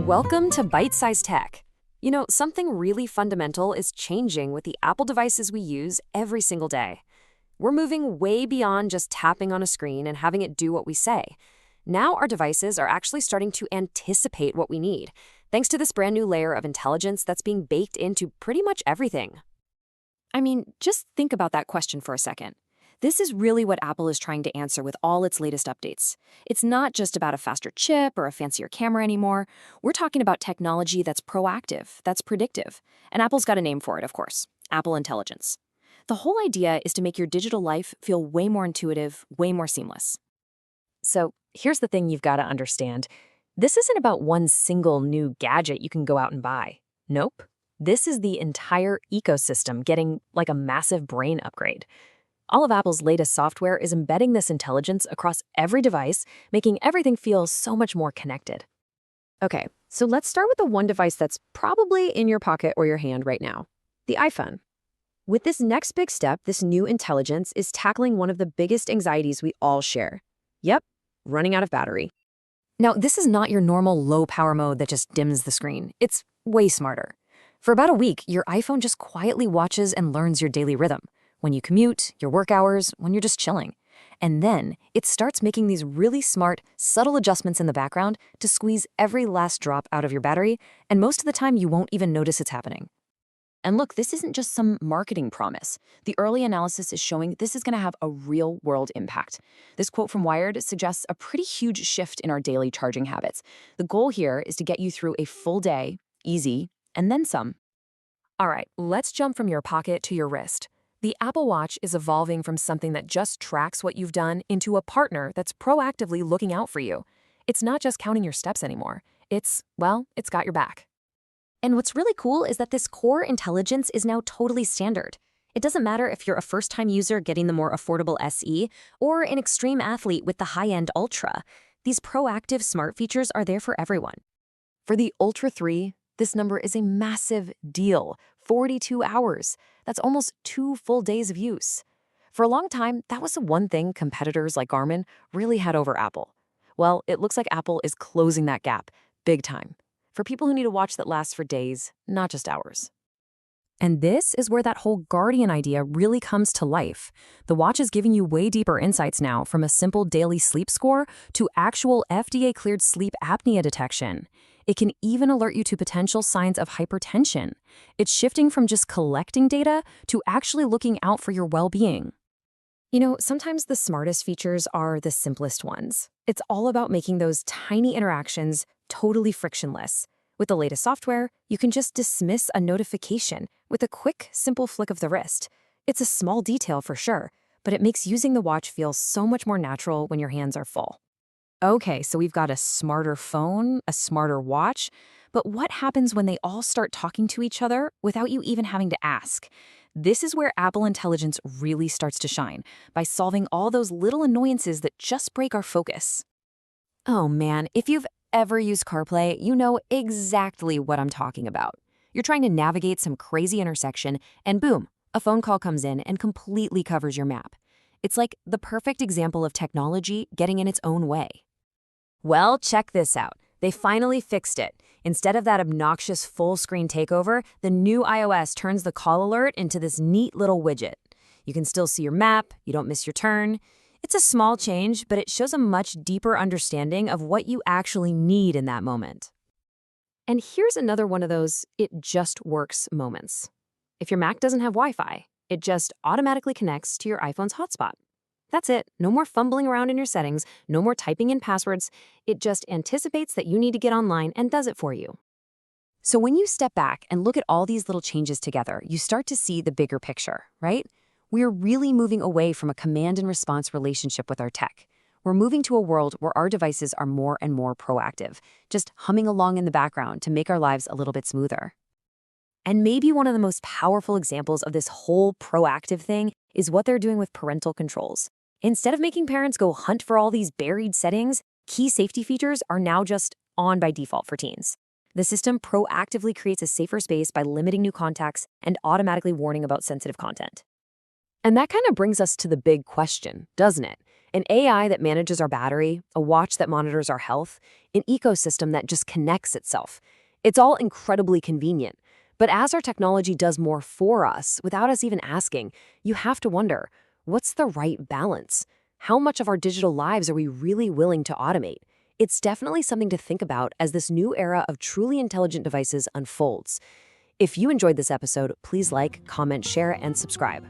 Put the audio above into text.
Welcome to Byte-Sized Tech. You know, something really fundamental is changing with the Apple devices we use every single day. We're moving way beyond just tapping on a screen and having it do what we say. Now our devices are actually starting to anticipate what we need, thanks to this brand new layer of intelligence that's being baked into pretty much everything. I mean, just think about that question for a second. This is really what Apple is trying to answer with all its latest updates. It's not just about a faster chip or a fancier camera anymore. We're talking about technology that's proactive, that's predictive. And Apple's got a name for it, of course: Apple Intelligence. The whole idea is to make your digital life feel way more intuitive, way more seamless. So here's the thing you've got to understand. This isn't about one single new gadget you can go out and buy. Nope. This is the entire ecosystem getting like a massive brain upgrade. All of Apple's latest software is embedding this intelligence across every device, making everything feel so much more connected. Okay, so let's start with the one device that's probably in your pocket or your hand right now: the iPhone. With this next big step, this new intelligence is tackling one of the biggest anxieties we all share. Yep, running out of battery. Now, this is not your normal low-power mode that just dims the screen. It's way smarter. For about a week, your iPhone just quietly watches and learns your daily rhythm. When you commute, your work hours, when you're just chilling. And then it starts making these really smart, subtle adjustments in the background to squeeze every last drop out of your battery, and most of the time you won't even notice it's happening. And look, this isn't just some marketing promise. The early analysis is showing this is going to have a real-world impact. This quote from Wired suggests a pretty huge shift in our daily charging habits. The goal here is to get you through a full day, easy, and then some. All right, let's jump from your pocket to your wrist. The Apple Watch is evolving from something that just tracks what you've done into a partner that's proactively looking out for you. It's not just counting your steps anymore. It's got your back. And what's really cool is that this core intelligence is now totally standard. It doesn't matter if you're a first-time user getting the more affordable SE or an extreme athlete with the high-end Ultra. These proactive smart features are there for everyone. For the Ultra 3, this number is a massive deal: 42 hours. That's almost 2 full days of use. For a long time, that was the one thing competitors like Garmin really had over Apple. Well, it looks like Apple is closing that gap, big time, for people who need a watch that lasts for days, not just hours. And this is where that whole Guardian idea really comes to life. The watch is giving you way deeper insights now, from a simple daily sleep score to actual FDA-cleared sleep apnea detection. It can even alert you to potential signs of hypertension. It's shifting from just collecting data to actually looking out for your well-being. You know, sometimes the smartest features are the simplest ones. It's all about making those tiny interactions totally frictionless. With the latest software, you can just dismiss a notification with a quick, simple flick of the wrist. It's a small detail for sure, but it makes using the watch feel so much more natural when your hands are full. Okay, so we've got a smarter phone, a smarter watch, but what happens when they all start talking to each other without you even having to ask? This is where Apple Intelligence really starts to shine, by solving all those little annoyances that just break our focus. Oh man, if you've ever used CarPlay, you know exactly what I'm talking about. You're trying to navigate some crazy intersection, and boom, a phone call comes in and completely covers your map. It's like the perfect example of technology getting in its own way. Well, check this out. They finally fixed it. Instead of that obnoxious full-screen takeover, the new iOS turns the call alert into this neat little widget. You can still see your map, you don't miss your turn. It's a small change, but it shows a much deeper understanding of what you actually need in that moment. And here's another one of those "it just works" moments. If your Mac doesn't have Wi-Fi, it just automatically connects to your iPhone's hotspot. That's it. No more fumbling around in your settings, no more typing in passwords. It just anticipates that you need to get online and does it for you. So when you step back and look at all these little changes together, you start to see the bigger picture, right? We're really moving away from a command and response relationship with our tech. We're moving to a world where our devices are more and more proactive, just humming along in the background to make our lives a little bit smoother. And maybe one of the most powerful examples of this whole proactive thing is what they're doing with parental controls. Instead of making parents go hunt for all these buried settings, key safety features are now just on by default for teens. The system proactively creates a safer space by limiting new contacts and automatically warning about sensitive content. And that kind of brings us to the big question, doesn't it? An AI that manages our battery, a watch that monitors our health, an ecosystem that just connects itself. It's all incredibly convenient. But as our technology does more for us, without us even asking, you have to wonder, what's the right balance? How much of our digital lives are we really willing to automate? It's definitely something to think about as this new era of truly intelligent devices unfolds. If you enjoyed this episode, please like, comment, share, and subscribe.